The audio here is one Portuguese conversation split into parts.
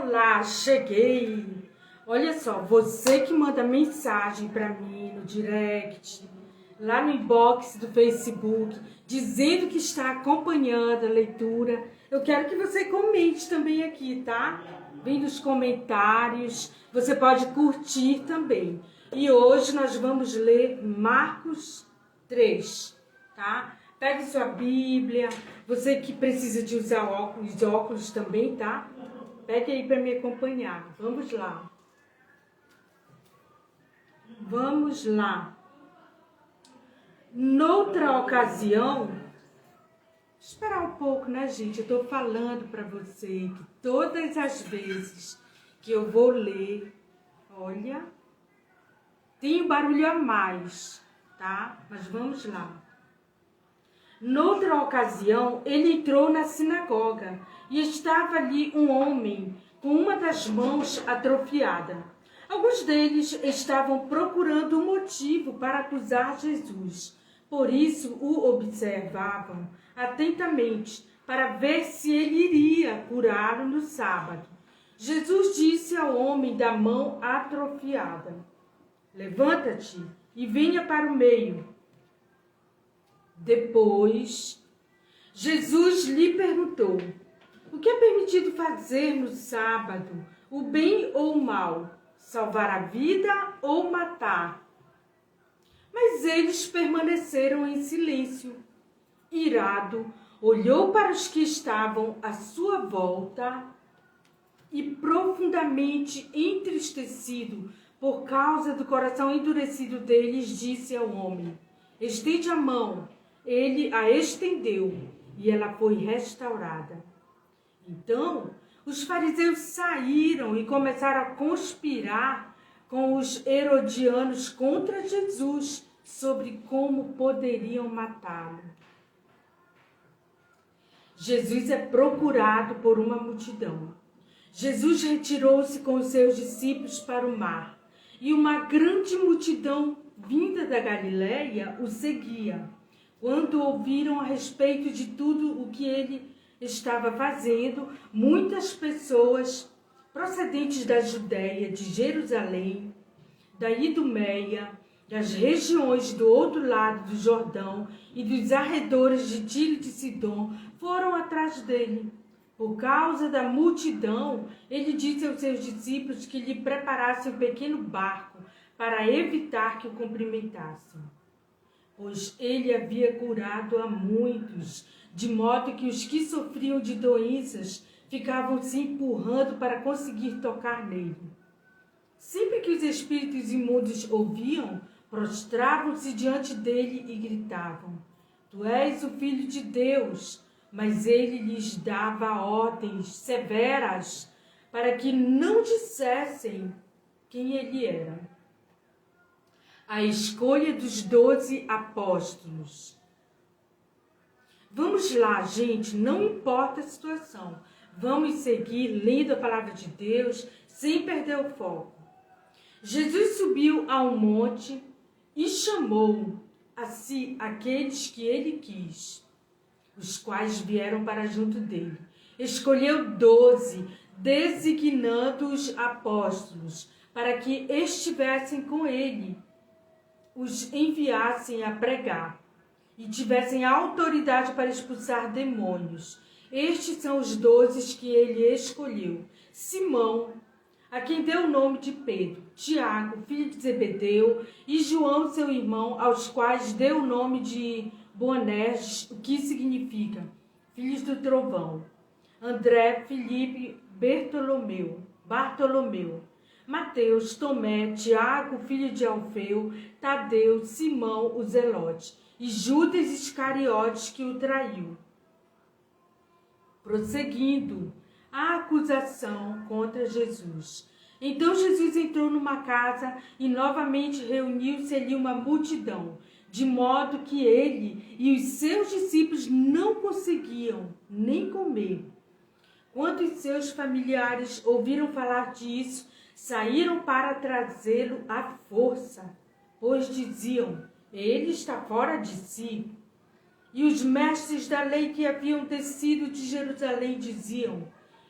Olá, cheguei! Olha só, você que manda mensagem para mim no direct, lá no inbox do Facebook, dizendo que está acompanhando a leitura, eu quero que você comente também aqui, tá? Vem nos comentários, você pode curtir também. E hoje nós vamos ler Marcos 3, tá? Pegue sua Bíblia, você que precisa de usar óculos também, tá? Pegue aí para me acompanhar. Vamos lá. Vamos lá. Noutra ocasião, esperar um pouco, né, gente? Eu estou falando para você que todas as vezes que eu vou ler, olha, tem um barulho a mais, tá? Mas vamos lá. Noutra ocasião, ele entrou na sinagoga e estava ali um homem com uma das mãos atrofiada. Alguns deles estavam procurando um motivo para acusar Jesus. Por isso o observavam atentamente para ver se ele iria curá-lo no sábado. Jesus disse ao homem da mão atrofiada: "Levanta-te e venha para o meio." Depois, Jesus lhe perguntou: "O que é permitido fazer no sábado, o bem ou o mal? Salvar a vida ou matar?" Mas eles permaneceram em silêncio. Irado, olhou para os que estavam à sua volta e, profundamente entristecido por causa do coração endurecido deles, disse ao homem: "Estende a mão." Ele a estendeu e ela foi restaurada. Então, os fariseus saíram e começaram a conspirar com os herodianos contra Jesus sobre como poderiam matá-lo. Jesus é procurado por uma multidão. Jesus retirou-se com os seus discípulos para o mar e uma grande multidão vinda da Galiléia o seguia. Quando ouviram a respeito de tudo o que ele estava fazendo, muitas pessoas procedentes da Judéia, de Jerusalém, da Idumeia, das regiões do outro lado do Jordão e dos arredores de Tiro e de Sidom foram atrás dele. Por causa da multidão, ele disse aos seus discípulos que lhe preparassem um pequeno barco para evitar que o cumprimentassem, pois ele havia curado a muitos, de modo que os que sofriam de doenças ficavam se empurrando para conseguir tocar nele. Sempre que os espíritos imundos ouviam, prostravam-se diante dele e gritavam: "Tu és o Filho de Deus." Mas ele lhes dava ordens severas para que não dissessem quem ele era. A escolha dos 12 apóstolos. Vamos lá, gente, não importa a situação. Vamos seguir lendo a palavra de Deus sem perder o foco. Jesus subiu a um monte e chamou a si aqueles que ele quis, os quais vieram para junto dele. Escolheu 12, designando-os apóstolos, para que estivessem com ele, os enviassem a pregar e tivessem autoridade para expulsar demônios. Estes são os 12 que ele escolheu: Simão, a quem deu o nome de Pedro, Tiago, filho de Zebedeu, e João, seu irmão, aos quais deu o nome de Boanerges, o que significa filhos do trovão, André, Filipe, Bartolomeu, Mateus, Tomé, Tiago, filho de Alfeu, Tadeu, Simão, o Zelote, e Judas Iscariotes, que o traiu. Prosseguindo a acusação contra Jesus. Então Jesus entrou numa casa e novamente reuniu-se ali uma multidão, de modo que ele e os seus discípulos não conseguiam nem comer. Quando os seus familiares ouviram falar disso, saíram para trazê-lo à força, pois diziam: "Ele está fora de si." E os mestres da lei que haviam descido de Jerusalém diziam: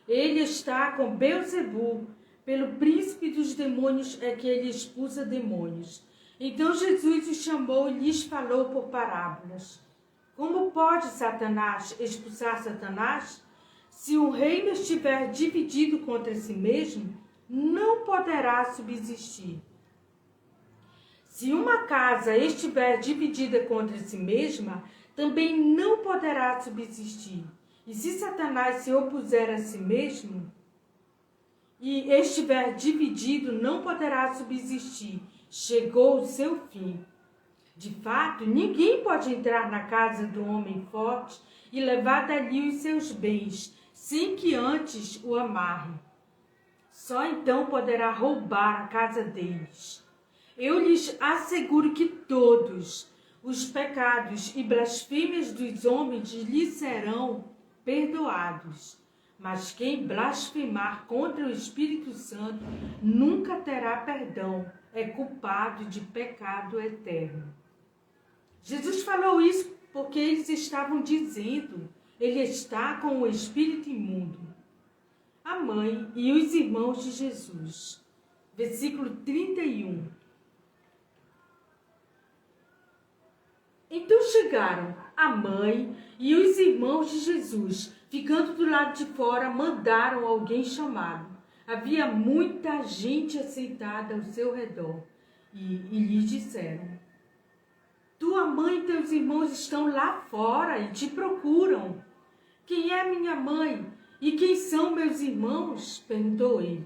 Ele está com Beelzebu, pelo príncipe dos demônios é que ele expulsa demônios. Então Jesus os chamou e lhes falou por parábolas. Como pode Satanás expulsar Satanás? Se um reino estiver dividido contra si mesmo, não poderá subsistir. Se uma casa estiver dividida contra si mesma, também não poderá subsistir. E se Satanás se opuser a si mesmo e estiver dividido, não poderá subsistir. Chegou o seu fim. De fato, ninguém pode entrar na casa do homem forte e levar dali os seus bens, sem que antes o amarre. Só então poderá roubar a casa deles. Eu lhes asseguro que todos os pecados e blasfêmias dos homens lhes serão perdoados. Mas quem blasfemar contra o Espírito Santo nunca terá perdão, é culpado de pecado eterno. Jesus falou isso porque eles estavam dizendo, ele está com o espírito imundo. A mãe e os irmãos de Jesus. Versículo 31. Então chegaram a mãe e os irmãos de Jesus, ficando do lado de fora, mandaram alguém chamá-lo. Havia muita gente assentada ao seu redor e lhes disseram: tua mãe e teus irmãos estão lá fora e te procuram. Quem é minha mãe e quem são meus irmãos? Perguntou ele.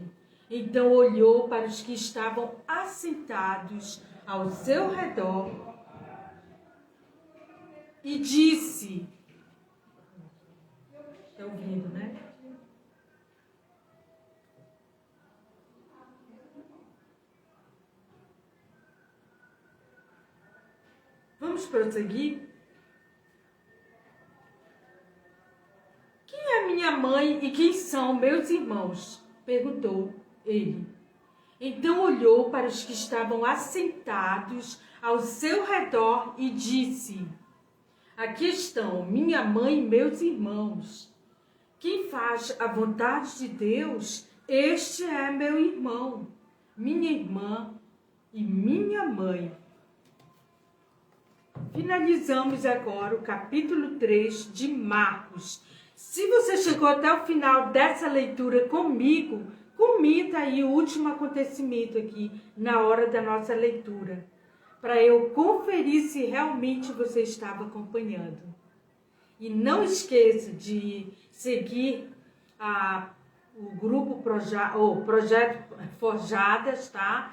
Então olhou para os que estavam assentados ao seu redor e disse: está ouvindo, né? Vamos prosseguir? Quem é minha mãe e quem são meus irmãos? Perguntou ele. Então olhou para os que estavam assentados ao seu redor e disse: aqui estão minha mãe e meus irmãos. Quem faz a vontade de Deus, este é meu irmão, minha irmã e minha mãe. Finalizamos agora o capítulo 3 de Marcos. Se você chegou até o final dessa leitura comigo, comenta aí o último acontecimento aqui na hora da nossa leitura, para eu conferir se realmente você estava acompanhando. E não esqueça de seguir o grupo Projeto Forjadas, tá?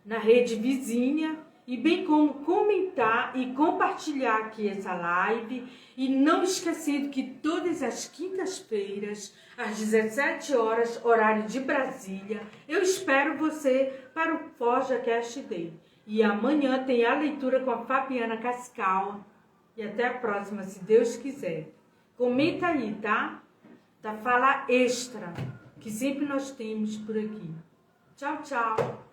Na rede vizinha. E bem como comentar e compartilhar aqui essa live. E não esquecendo que todas as quintas-feiras, às 17 horas, horário de Brasília, eu espero você para o ForjaCast Day. E amanhã tem a leitura com a Fabiana Cascal. E até a próxima, se Deus quiser. Comenta aí, tá? Da fala extra, que sempre nós temos por aqui. Tchau, tchau.